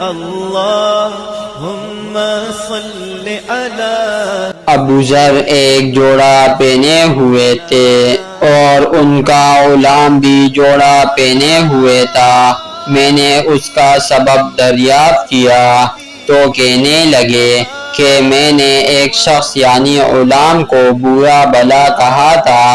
اللہم صل علی۔ ابو ذر ایک جوڑا پہنے ہوئے تھے اور ان کا غلام بھی جوڑا پہنے ہوئے تھا۔ میں نے اس کا سبب دریافت کیا تو کہنے لگے کہ میں نے ایک شخص یعنی غلام کو برا بھلا کہا تھا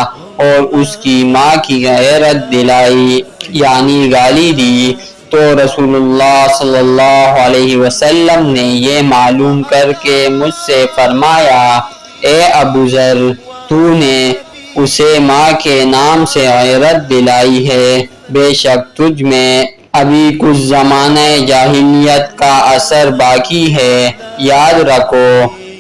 اور اس کی ماں کی غیرت دلائی یعنی گالی دی، تو رسول اللہ صلی اللہ علیہ وسلم نے یہ معلوم کر کے مجھ سے فرمایا، اے ابو ذر، تو نے اسے ماں کے نام سے غیرت دلائی ہے، بے شک تجھ میں ابھی کچھ زمانہ جاہلیت کا اثر باقی ہے۔ یاد رکھو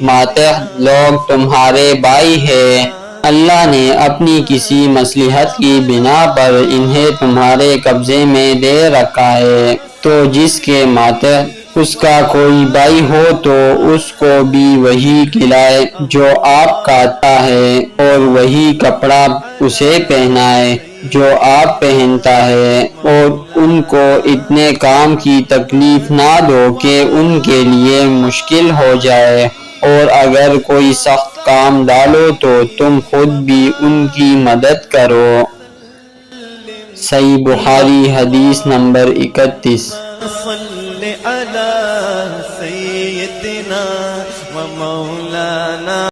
ماتحت لوگ تمہارے بھائی ہیں، اللہ نے اپنی کسی مصلحت کی بنا پر انہیں تمہارے قبضے میں دے رکھا ہے، تو جس کے ماتحت اس کا کوئی بھائی ہو تو اس کو بھی وہی کھلائے جو آپ کھاتا ہے اور وہی کپڑا اسے پہنائے جو آپ پہنتا ہے، اور ان کو اتنے کام کی تکلیف نہ دو کہ ان کے لیے مشکل ہو جائے، اور اگر کوئی سخت کام ڈالو تو تم خود بھی ان کی مدد کرو۔ صحیح بخاری حدیث نمبر 31۔ صل علی سیدنا و مولانا